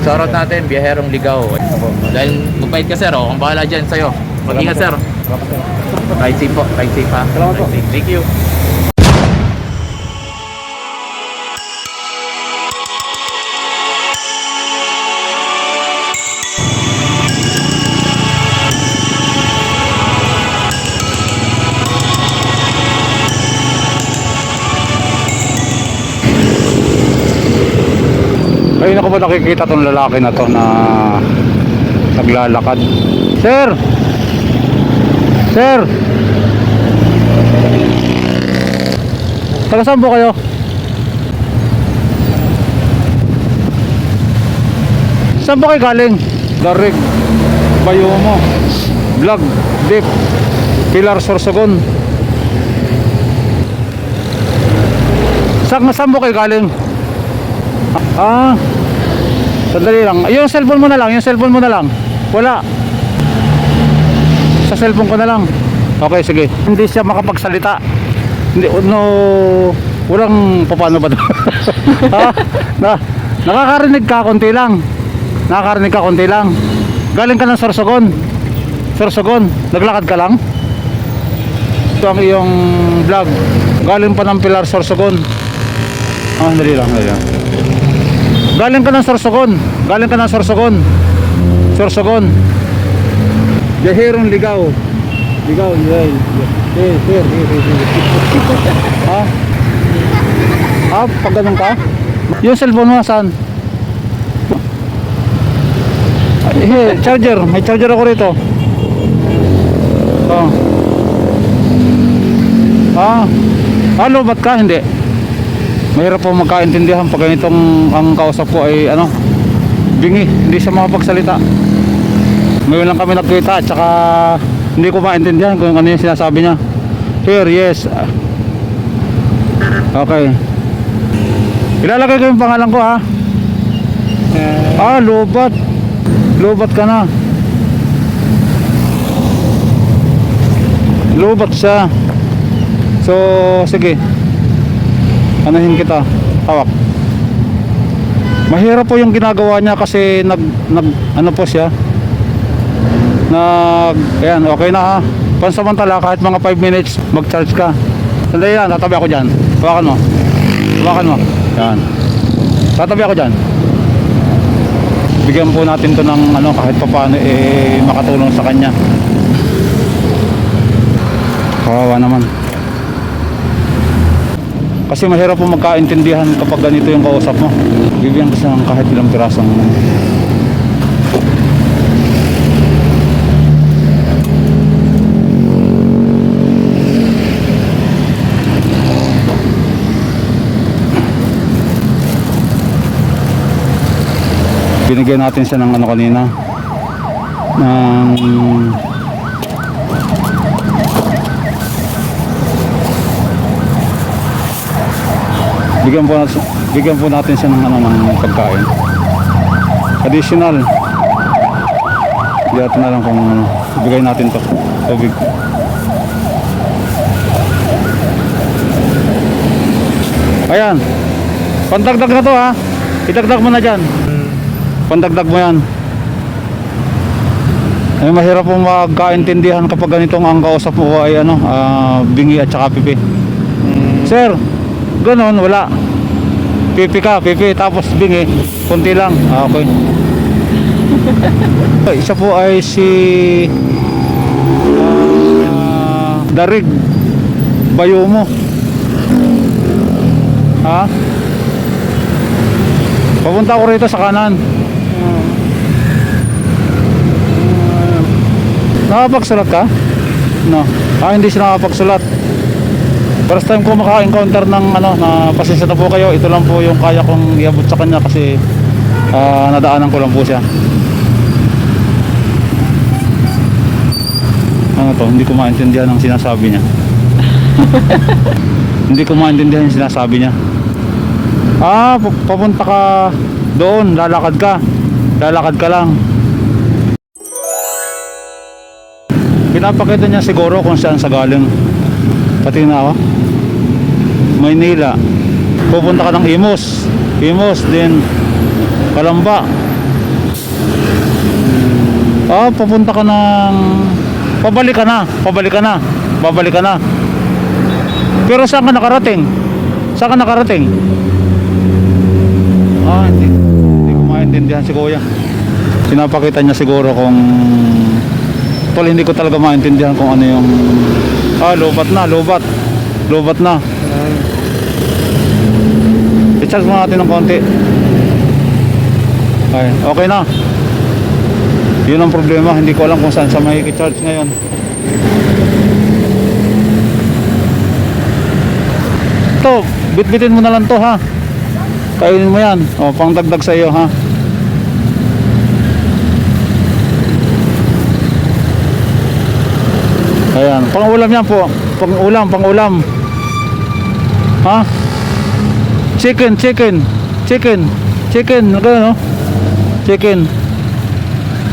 Shoutout natin, biyaherong ligaw. Dahil magpahit ka sir, kung bahala dyan sa'yo. Mag-ingat sir. Ride safe po, ride safe ha. Salamat po. Ride safe. Thank you. Ayun ako ba nakikita tong lalaki na to na naglalakad. Sir! Sir! Taga saan po kayo? Saan po kayo galing? Darig Bayomo Vlog Deep Pilar Sorsogon. Saan po kayo galing? Ah, sandali lang. Yung cellphone mo na lang, yung cellphone mo na lang. Wala. Sa cellphone ko na lang. Okay, sige. Hindi siya makapagsalita. Hindi, no, walang paano ba 'to? Ha? Nakakarinig ka konti lang. Nakakarinig ka konti lang. Galing ka ng Sorsogon. Sorsogon, naglakad ka lang? Ito ang iyong vlog. Galing pa ng Pilar Sorsogon. Ah, dali lang, dali lang. Galing ka ng Sorsogon. Galing ka ng Sorsogon. Sorsogon. Biyaherong ligaw. Ligaw, yay. Sir. Ha? Ah, pag ganun ka? Yung cellphone mo, saan? Charger. May charger ako rito. Oh. Lobat ka? Hindi. Mahirap po magkaintindihan pag ganitong ang kausap ko ay ano, bingi, hindi siya makapagsalita. Ngayon lang kami nagkita at saka hindi ko maintindihan kung ano yung sinasabi niya. Here, yes. Okay. Ilalagay ko yung pangalan ko ha. Lobat. Lobat ka na. Lobat siya. So, sige. Anahin kita, hawak. Mahirap po yung ginagawa niya kasi ano po siya. Ayan, okay na ha. Pansamantala kahit mga 5 minutes mag-charge ka. Sandali yan, tatabi ako dyan. Hawakan mo. Hawakan mo. Yan. Tatabi ako dyan. Bigyan po natin to ng ano, kahit papaano makatulong sa kanya. Kawawa naman. Kasi mahirap po magkaintindihan kapag ganito yung kausap mo. Bibigyan ko siya ng kahit ilang pirasong binigyan natin siya ng ano kanina, ng bigyan po natin siya ng ano, ng pagkain additional. Diyan na lang kung ano, bigay natin to tubig. Ayan, pandagdag na to ha, idagdag mo na dyan, pandagdag mo yan. Ay, mahirap pong magkaintindihan kapag ganitong ang kausap mo ay ano, bingi at saka pipi. Sir, ganon, wala. Pipi ka, pipi, tapos bingi, kunti lang. Okay. Isa po ay si Darig Bayomo. Ha? Papunta ko rito sa kanan. Nakapagsulat ka? No. Hindi siya nakapagsulat. First time ko maka-encounter ng ano, na pasensya na po kayo. Ito lang po yung kaya kong iabot sa kanya kasi nadaanan ko lang po siya. Ano to, hindi ko maintindihan ang sinasabi niya. Hindi ko maintindihan yung sinasabi niya. Papunta ka doon, lalakad ka. Lalakad ka lang. Pinapakita niya siguro kung saan sa galing. Pati na ako. Maynila. Pupunta ka ng Imus. Imus din Kalamba. Papunta ka ng... Pabalik ka na. Pero saan ka nakarating? Hindi ko maintindihan si Kuya. Pinapakita niya siguro kung... Tol, hindi ko talaga maintindihan kung ano yung... lobat na. I-charge mo natin ng konti. Okay na. Yun ang problema, hindi ko alam kung saan sa may i-charge ngayon. Ito, bitbitin mo na lang to ha. Kainin mo yan. Pang dagdag sa iyo ha. Ayan, pang-ulam yan po. Pang-ulam. Ha? Chicken. Ano? Chicken.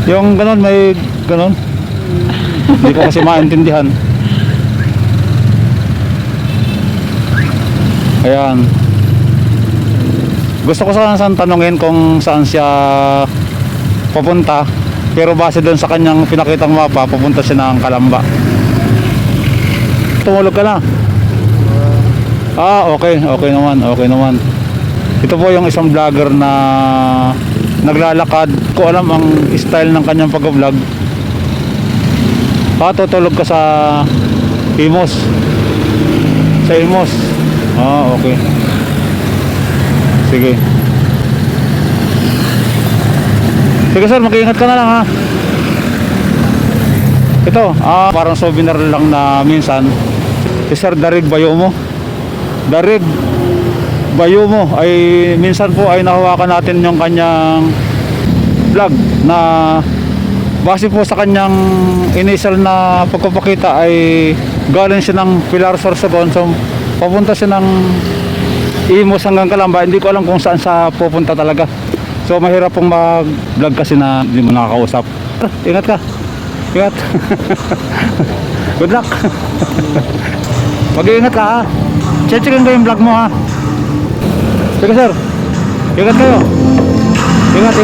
Yung ganon, may ganon. Hindi ko kasi maintindihan. Ayan. Gusto ko sana tanungin kung saan siya papunta. Pero base doon sa kanyang pinakitang mapa, papunta siya ng Kalamba. Tumulog ka na. Okay naman. Ito po yung isang vlogger na naglalakad. Ko alam ang style ng kanyang pag-vlog. Tutulog ka sa Imos. Okay. Sige sir, mag-iingat ka na lang ha. Ito, parang souvenir lang na minsan. Si Sir Darig Bayomo ay minsan po ay nahawakan natin yung kanyang vlog na base po sa kanyang initial na pagpapakita ay galing siya ng Pilar Sorsogon. So papunta siya ng Imos hanggang Kalamba. Hindi ko alam kung saan sa pupunta talaga. So mahirap pong mag-vlog kasi na hindi mo nakakausap. Ingat ka. Good luck. Mag-iingat ka ha. Checkin ko yung vlog mo ha. Sige sir. Ingat kayo. Ingat.